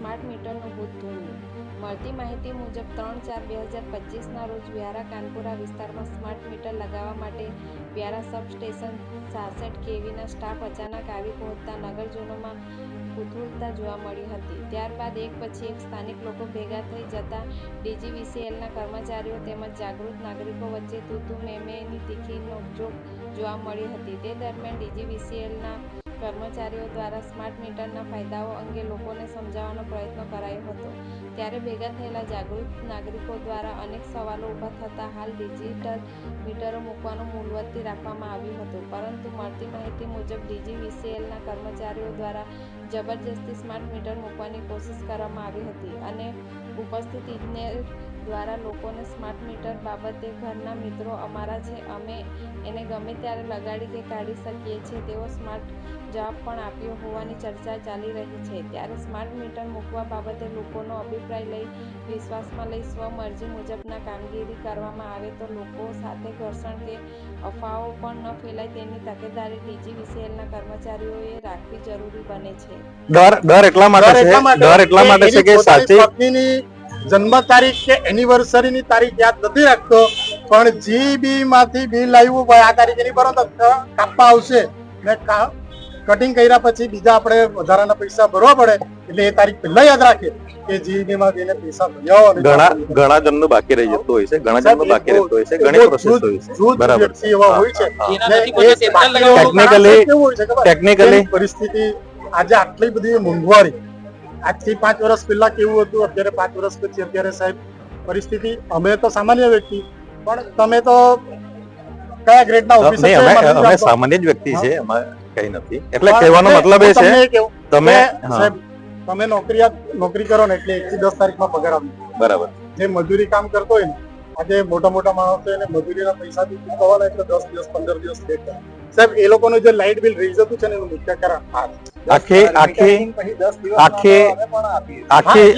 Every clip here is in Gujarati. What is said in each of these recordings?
સ્માર્ટ મીટરનું ભૂત ધૂમ્યું. મળતી માહિતી મુજબ 3/4/2025ના રોજ વ્યારા કાનપુરા વિસ્તારમાં સ્માર્ટ મીટર લગાવવા માટે વ્યારા સબસ્ટેશન 66 kVના સ્ટાફ અચાનક આવી પહોંચતા નગરજનોમાં કુતૂહલતા જોવા મળી હતી. ત્યારબાદ એક પછી એક સ્થાનિક લોકો ભેગા થઈ જતા ડીજીવીસીએલના કર્મચારીઓ તેમજ જાગૃત નાગરિકો વચ્ચે તું-તું-મેં-મેંની તીખી નોકઝોક જોવા મળી હતી. તે દરમિયાન ડીજીવીસીએલના કર્મચારીઓ દ્વારા સ્માર્ટ મીટરના ફાયદાઓ અંગે લોકોને સમજાવવાનો પ્રયત્ન કરાયો હતો. ત્યારે ભેગા થયેલા જાગૃત નાગરિકો દ્વારા અનેક સવાલો ઊભા થતા હાલ ડિજિટલ મીટરો મૂકવાનું મુલતવી રાખવામાં આવ્યું હતું. પરંતુ મળતી માહિતી મુજબ ડીજીવીસીએલના કર્મચારીઓ દ્વારા જબરજસ્તી સ્માર્ટ મીટર મૂકવાની કોશિશ કરવામાં આવી હતી અને ઉપસ્થિત ઇજનેર દ્વારા લોકોને સ્માર્ટ મીટર બાબતે ઘરના મિત્રો અમારા છે, અમે એને ગમે ત્યારે લગાડી કે કાઢી શકીએ છીએ તેવો સ્માર્ટ જવાબ પણ આપ્યો હોવાની ચર્ચા ચાલી રહી છે. ત્યારે સ્માર્ટ મીટર મૂકવા બાબતે લોકોનો અભિપ્રાય લઈ વિશ્વાસમાં લઈ સ્વમરજી મુજબના કામગીરી કરવામાં આવે તો લોકો સાથે ઘર્ષણ કે અફવાઓ પણ ન ફેલાય તેની તકેદારી ડીજીવીસીએલના કર્મચારીઓએ રાખવી જરૂરી બને છે. ડર એટલા માટે છે કે સાચી પત્નીની જન્મ તારીખ કે એનિવર્સરીની તારીખ યાદ નથી રાખતો, પણ જીબી માંથી બિલ આવ્યું ભાઈ આ તારીખે નહીં ભરો તો કાપવા આવશે ને કટિંગ કર્યા પછી બીજા આપણે વધારાના પૈસા ભરવા પડે એટલે એ તારીખ પહેલા યાદ રાખે કે જીબી માં જઈને પૈસા ભર્યા. ઘણા જણનું બાકી રહી જતું હોય છે, ઘણા જણનું બાકી રહેતું હોય છે, ઘણી પ્રોસેસ હોય છે. બરાબર એવા હોય છે. ટેકનિકલી પરિસ્થિતિ આજે આટલી બધી મોંઘવારી આજથી 5 વર્ષ પહેલા કેવું હતું, અત્યારે 5 વર્ષ પછી અત્યારે સાહેબ પરિસ્થિતિ. અમે તો સામાન્ય વ્યક્તિ, પણ તમે તો કયા ગ્રેડના ઓફિસર છો? અમે સામાન્ય જ વ્યક્તિ છે, એમાં કઈ નથી. એટલે કહેવાનો મતલબ એ છે તમે સાહેબ તમે નોકરી કરો ને એટલે 1 થી 10 તારીખમાં પગાર આવે. બરાબર. જે મજૂરી કામ કરતો હોય ને આજે મોટા માણસો એને મજૂરીના પૈસાથી ચૂકવવાના એટલે 10 દિવસ 15 દિવસ લેટ થાય. સાહેબ એ લોકોનું જે લાઇટ બિલ રહી જતું છે ને એનું મુખ્ય કારણ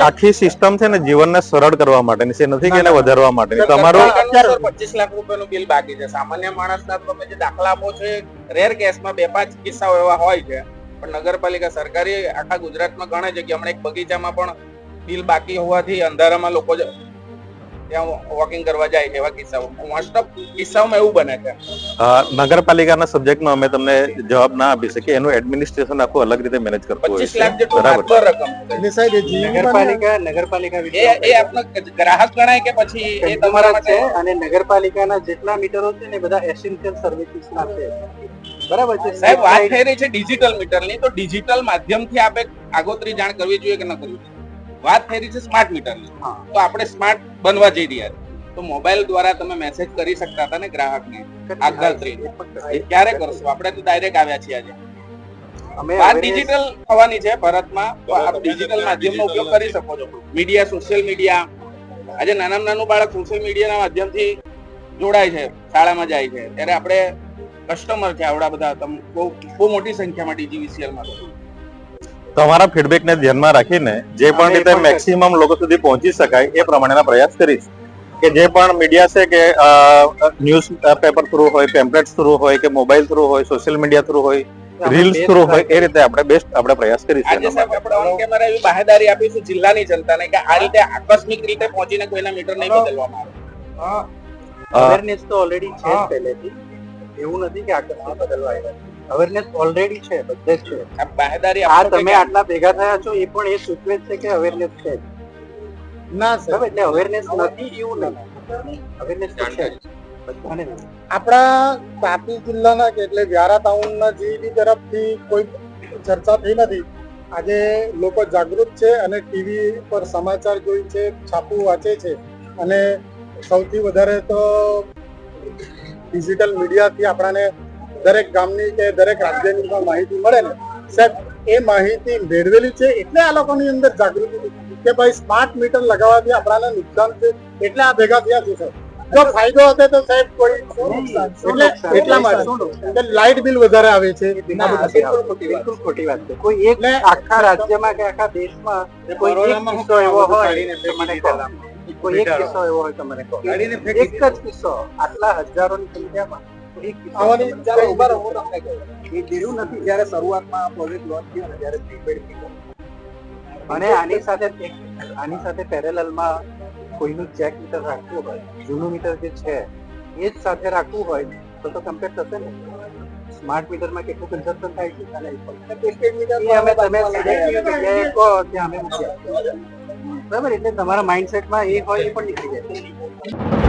આખી સિસ્ટમ છે ને જીવનને સરળ કરવા માટેની છે, નથી કે એને વધારવા માટેની. તમારું 25 લાખ રૂપિયાનું બિલ બાકી છે. સામાન્ય માણસના તમે જે દાખલા આપો છો રેર કેસમાં 2-5 કિસ્સાઓ એવા હોય છે, પણ નગરપાલિકા સરકારી આખા ગુજરાતમાં ઘણા જગ્યા હમણાં એક બગીચામાં પણ બિલ બાકી હોવાથી અંધારામાં લોકો ત્યાં વોકિંગ કરવા જાય છે. એવા કિસ્સાઓ મોસ્ટ ઓફ કિસ્સાઓમાં એવું બને છે. નગરપાલિકાના સબ્જેક્ટમાં અમે તમને જવાબ ના આપી શકીએ. એનું એડમિનિસ્ટ્રેશન આખું અલગ રીતે મેનેજ કરતું હોય 25 લાખ જેટલું માત્ર રકમ એટલે સાહેબ નગરપાલિકા એ આપનો ગ્રાહક ગણાય કે પછી એ તમારા છે? અને નગરપાલિકાના જેટલા મીટરો છે ને બધા એસેન્શિયલ સર્વિસીસના છે. બરાબર છે સાહેબ. વાત થઈ રહી છે ડિજિટલ મીટરની, તો ડિજિટલ માધ્યમથી આપણે આગોતરી જાણ કરવી જોઈએ કે ન કરવી જોઈએ? વાત થઈ રહી છે સ્માર્ટ મીટરની, તો આપણે સ્માર્ટ બનવા જઈ રહ્યા છીએ, તો મોબાઈલ દ્વારા તમે મેસેજ કરી શકતા હતા ને ગ્રાહકને આગોતરી. ક્યારે કરશો? આપણે તો ડાયરેક્ટ આવ્યા છીએ આજે. વાત ડિજિટલ થવાની છે ભારતમાં, તો આપ ડિજિટલ માધ્યમનો ઉપયોગ કરી શકો છો. મીડિયા, સોશિયલ મીડિયા, આજે નાનામાં નાનું બાળક સોશિયલ મીડિયાના માધ્યમથી જોડાય છે, શાળામાં જાય છે, ત્યારે આપણે કસ્ટમર છે આવડા બધા બહુ મોટી સંખ્યામાં ડીજીવીસીએલમાં. તમારા ફીડબેકને ધ્યાનમાં રાખીને જે પણ રીતે મેક્સિમમ લોકો સુધી પહોંચી શકાય એ પ્રમાણેના પ્રયાસ કરીશ. કે જે પણ મીડિયા છે કે ન્યૂઝ પેપર થ્રુ હોય, પેમ્પલેટ થ્રુ હોય કે મોબાઈલ થ્રુ હોય, સોશિયલ મીડિયા થ્રુ હોય, રીલ્સ થ્રુ હોય, એ રીતે આપણે બેસ્ટ પ્રયાસ કરીશું. આજે સાહેબ આપણે ઓન કેમેરા એવી બાહેદારી આપીશું જિલ્લાની જનતાને કે આ રીતે આકસ્મિક રીતે પહોંચીને કોઈના મીટર નહીં બદલવામાં આવે. અવેરનેસ તો ઓલરેડી છે પહેલેથી, એવું નથી કે આકસ્મિક બદલવા આવ્યા. અવેરનેસ ઓલરેડી છે, બધે જ છે. આ બાહેદારી આ તમે આટલા ભેગા થયા છો એ પણ એ સૂચવે છે કે અવેરનેસ છે. ના સાહેબ, એટલે અવેરનેસ નથી એવું નહીં, અવેરનેસ તો છે બધાને. આપણા તાપી જિલ્લાના કે એટલે વ્યારા ટાઉનના જીબી તરફથી કોઈ ચર્ચા થઈ નથી. આજે લોકો જાગૃત છે અને ટીવી પર સમાચાર જોઈ છે, છાપું વાંચે છે, અને સૌથી વધારે તો ડિજિટલ મીડિયાથી આપણાને દરેક ગામની કે દરેક રાજ્યની પણ માહિતી મળે ને સાહેબ, એ માહિતી મેળવેલી છે એટલે આ લોકોની અંદર જાગૃતિ કે ભાઈ સ્માર્ટ મીટર લગાવવાથી આપણાને નુકસાન છે એટલે આ ભેગા થયા છે. સાહેબ જો ફાયદો હશે તો સાહેબ કોઈ એટલે એટલા માટે લાઇટ બિલ વધારે આવે છે. બિલકુલ ખોટી વાત છે. કોઈ એક આખા રાજ્યમાં કે આખા દેશમાં કોઈ એક કિસ્સો એવો હોય મને કહો, કોઈ એક કિસ્સો એવો હોય તો મને કહો. એક જ કિસ્સો આટલા હજારોની સંખ્યામાં એવું નથી. જયારે શરૂઆતમાં પ્રોજેક્ટ લોન્ચ થયો ને ત્યારે પ્રીપેડ અને આની સાથે પેરેલલમાં કોઈનું ચેક મીટર રાખવું હોય, જૂનું મીટર જે છે એ જ સાથે રાખવું હોય તો કમ્પેર થશે ને. સ્માર્ટ મીટરમાં કેટલું કન્ઝમ્પશન થાય છે અને અમે તમે જગ્યાએ કહો ત્યાં અમે મૂકી આપીએ. બરાબર, એટલે તમારા માઇન્ડસેટમાં એ હોય એ પણ નીકળી જાય.